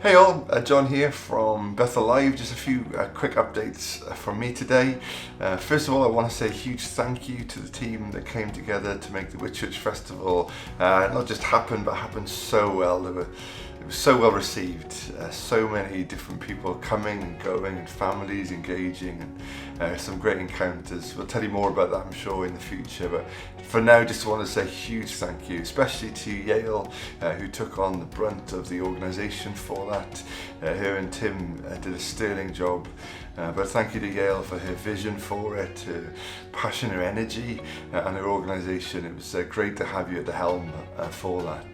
Hey all, John here from Bethel Live. Just a few quick updates from me today. First of all, I want to say a huge thank you to the team that came together to make the Whitchurch Festival not just happen, but happen so well. It was so well received. So many different people coming and going, and families engaging, and some great encounters. We'll tell you more about that, I'm sure, in the future. But for now, just want to say a huge thank you, especially to Yale, who took on the brunt of the organisation for that. Her and Tim did a sterling job. But thank you to Yale for her vision for it, her passion, her energy, and her organisation. It was great to have you at the helm for that.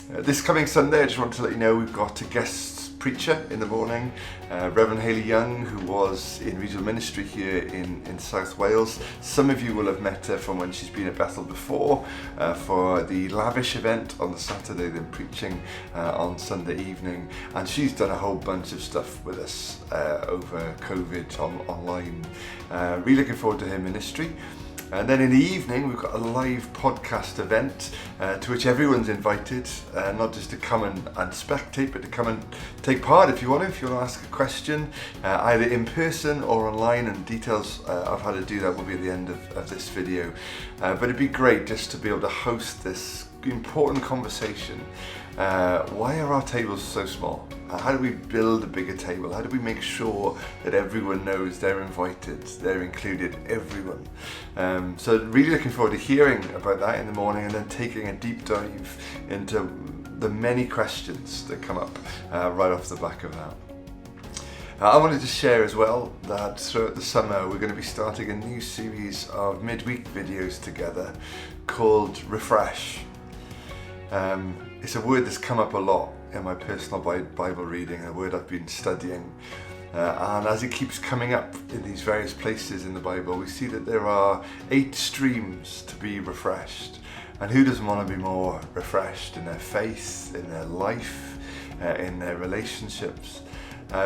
This coming Sunday, I just want to let you know we've got a guest preacher in the morning, Reverend Hayley Young, who was in regional ministry here in South Wales. Some of you will have met her from when she's been at Bethel before for the lavish event on the Saturday, then preaching on Sunday evening. And she's done a whole bunch of stuff with us over COVID online. Really looking forward to her ministry. And then in the evening, we've got a live podcast event to which everyone's invited, not just to come and spectate, but to come and take part if you want to ask a question, either in person or online, and details of how to do that will be at the end of this video. But it'd be great just to be able to host this important conversation. Why are our tables so small? How do we build a bigger table? How do we make sure that everyone knows they're invited, they're included, everyone? So really looking forward to hearing about that in the morning, and then taking a deep dive into the many questions that come up right off the back of that. I wanted to share as well that throughout the summer we're going to be starting a new series of midweek videos together called Refresh. It's a word that's come up a lot in my personal Bible reading, a word I've been studying. And as it keeps coming up in these various places in the Bible, we see that there are 8 streams to be refreshed. And who doesn't want to be more refreshed in their faith, in their life, in their relationships?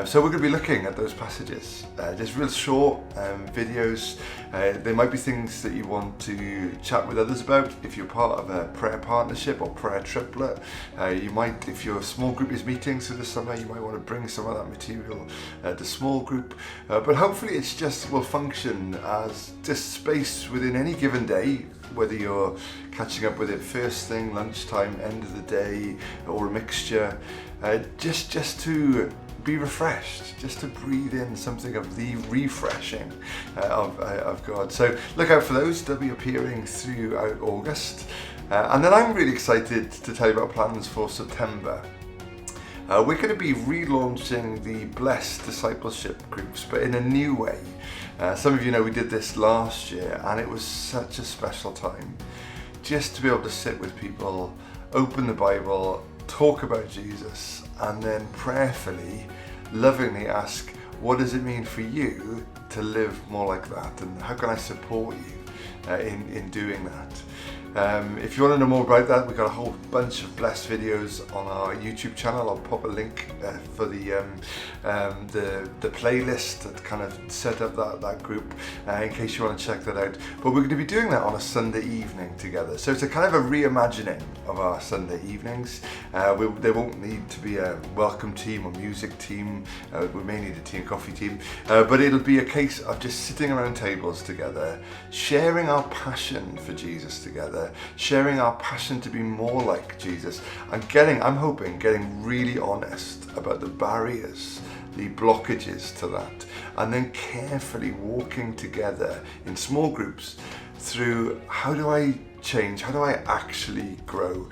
So we're going to be looking at those passages, just real short videos. There might be things that you want to chat with others about. If you're part of a prayer partnership or prayer triplet, you might, if your small group is meeting through the summer, you might want to bring some of that material to small group. But hopefully it's just will function as just space within any given day, whether you're catching up with it first thing, lunchtime, end of the day, or a mixture, just to be refreshed, just to breathe in something of the refreshing of God. So look out for those. They'll be appearing throughout August. And then I'm really excited to tell you about plans for September. We're going to be relaunching the Blessed Discipleship groups, but in a new way. Some of you know we did this last year, and it was such a special time. Just to be able to sit with people, open the Bible, talk about Jesus, and then prayerfully, lovingly ask, what does it mean for you to live more like that? And how can I support you in doing that? If you want to know more about that, we've got a whole bunch of blessed videos on our YouTube channel. I'll pop a link for the playlist that kind of set up that group in case you want to check that out. But we're going to be doing that on a Sunday evening together. So it's a kind of a reimagining of our Sunday evenings. There won't need to be a welcome team or music team. We may need a tea and coffee team. But it'll be a case of just sitting around tables together, sharing our passion for Jesus together, sharing our passion to be more like Jesus, and I'm hoping getting really honest about the barriers, the blockages to that, and then carefully walking together in small groups through how do I change, how do I actually grow,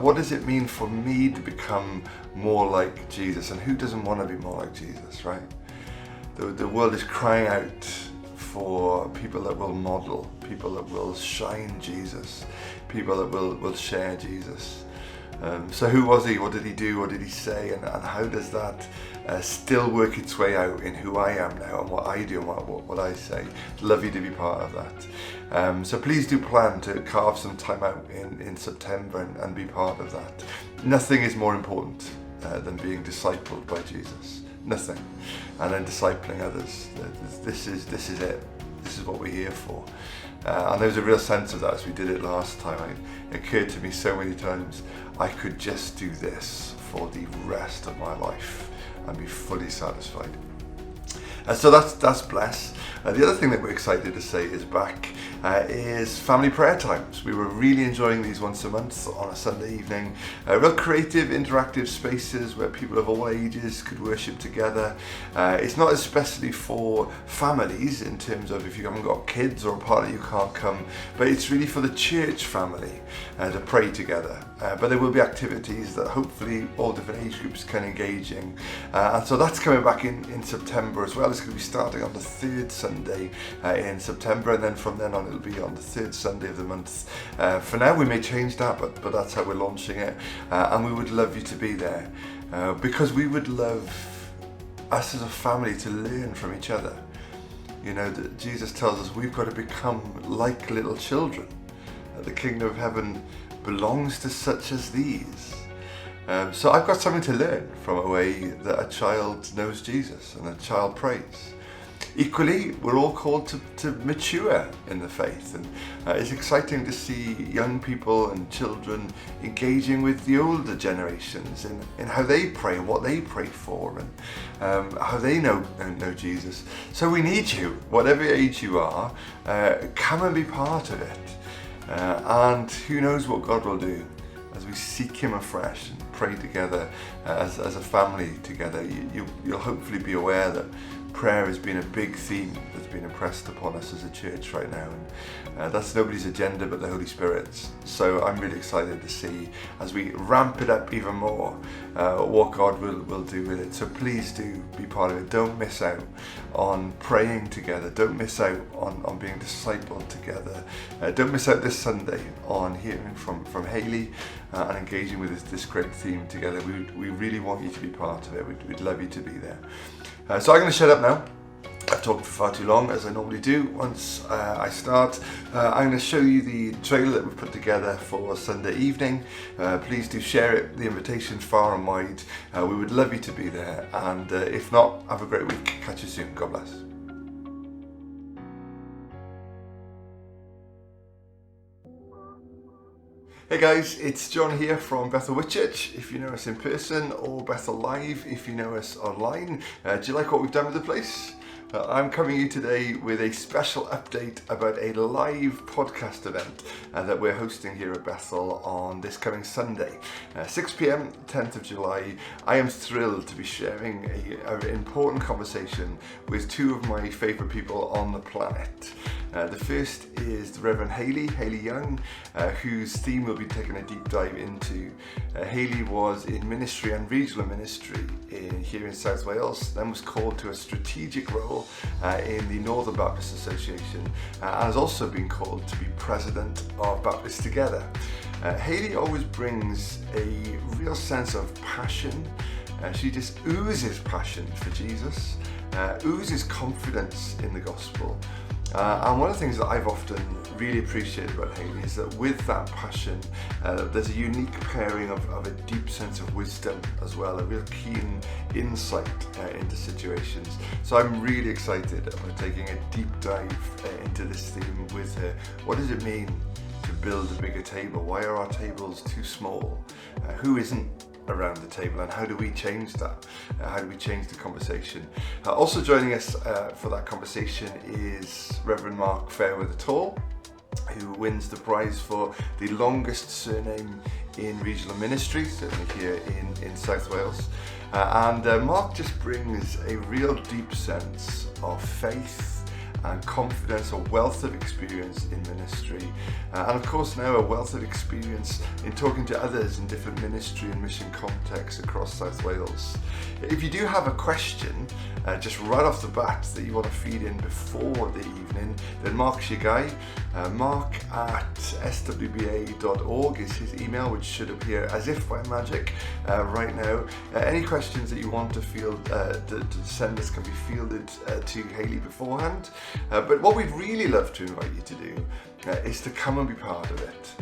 what does it mean for me to become more like Jesus, and who doesn't want to be more like Jesus, right? The world is crying out for people that will model, people that will shine Jesus, people that will share Jesus. So who was he? What did he do? What did he say? And how does that still work its way out in who I am now and what I do and what I say? Love you to be part of that. So please do plan to carve some time out in September and be part of that. Nothing is more important than being discipled by Jesus. Nothing. And then discipling others. This is it. this is what we're here for. And there was a real sense of that as we did it last time. It occurred to me so many times, I could just do this for the rest of my life and be fully satisfied. So that's bless. The other thing that we're excited to say is back is family prayer times. We were really enjoying these once a month on a Sunday evening. Real creative, interactive spaces where people of all ages could worship together. It's not especially for families in terms of if you haven't got kids or a partner you can't come, but it's really for the church family to pray together. But there will be activities that hopefully all different age groups can engage in. And so that's coming back in September as well. It's going to be starting on the third Sunday in September, and then from then on it'll be on the third Sunday of the month. For now we may change that, but that's how we're launching it. And we would love you to be there because we would love us as a family to learn from each other. You know, that Jesus tells us we've got to become like little children. The kingdom of heaven belongs to such as these. So I've got something to learn from a way that a child knows Jesus and a child prays. Equally, we're all called to mature in the faith, and it's exciting to see young people and children engaging with the older generations in how they pray and what they pray for, and how they know Jesus. So we need you, whatever age you are, come and be part of it. And who knows what God will do as we seek Him afresh and pray together as a family together. You'll hopefully be aware that prayer has been a big theme that's been impressed upon us as a church right now, and that's nobody's agenda but the Holy Spirit's. So I'm really excited to see as we ramp it up even more what God will do with it. So please do be part of it. Don't miss out on praying together. Don't miss out on being discipled together. Don't miss out this Sunday on hearing from Hayley and engaging with this great theme together. We really want you to be part of it. We'd love you to be there. So I'm going to shut up now. I've talked for far too long, as I normally do. Once I start, I'm going to show you the trailer that we've put together for Sunday evening. Please do share it. The invitation's far and wide. We would love you to be there. And if not, have a great week. Catch you soon. God bless. Hey guys, it's John here from Bethel Whitchurch, if you know us in person, or Bethel Live if you know us online. Do you like what we've done with the place? I'm coming to you today with a special update about a live podcast event that we're hosting here at Bethel on this coming Sunday, 6 p.m, 10th of July. I am thrilled to be sharing an important conversation with two of my favourite people on the planet. The first is the Reverend Hayley Young, whose theme we'll be taking a deep dive into. Hayley was in ministry and regional ministry here in South Wales, then was called to a strategic role in the Northern Baptist Association, and has also been called to be president of Baptists Together. Hayley always brings a real sense of passion. She just oozes passion for Jesus, oozes confidence in the gospel. And one of the things that I've often really appreciated about Hayley is that with that passion, there's a unique pairing of a deep sense of wisdom as well, a real keen insight into situations. So I'm really excited about taking a deep dive into this theme with her. What does it mean to build a bigger table? Why are our tables too small? Who isn't around the table, and how do we change that? How do we change the conversation? Also joining us for that conversation is Reverend Mark Fairweather-Tall, who wins the prize for the longest surname in regional ministry, certainly here in South Wales. And Mark just brings a real deep sense of faith and confidence, a wealth of experience in ministry, and of course now a wealth of experience in talking to others in different ministry and mission contexts across South Wales. If you do have a question just right off the bat that you want to feed in before the evening, then Mark's your guy. mark@swba.org is his email, which should appear as if by magic right now. Any questions that you want to send us can be fielded to Hayley beforehand. But what we'd really love to invite you to do is to come and be part of it.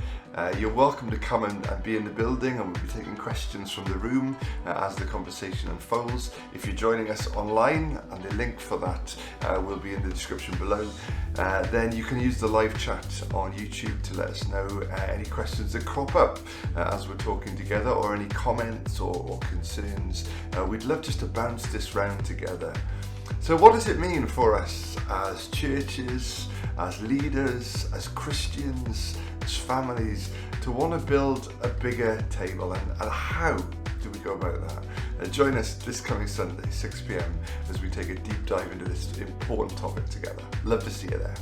You're welcome to come and be in the building, and we'll be taking questions from the room as the conversation unfolds. If you're joining us online, and the link for that will be in the description below, then you can use the live chat on YouTube to let us know any questions that crop up as we're talking together, or any comments or concerns. We'd love just to bounce this round together. So what does it mean for us as churches, as leaders, as Christians, as families, to want to build a bigger table, and how do we go about that? Join us this coming Sunday, 6 p.m, as we take a deep dive into this important topic together. Love to see you there.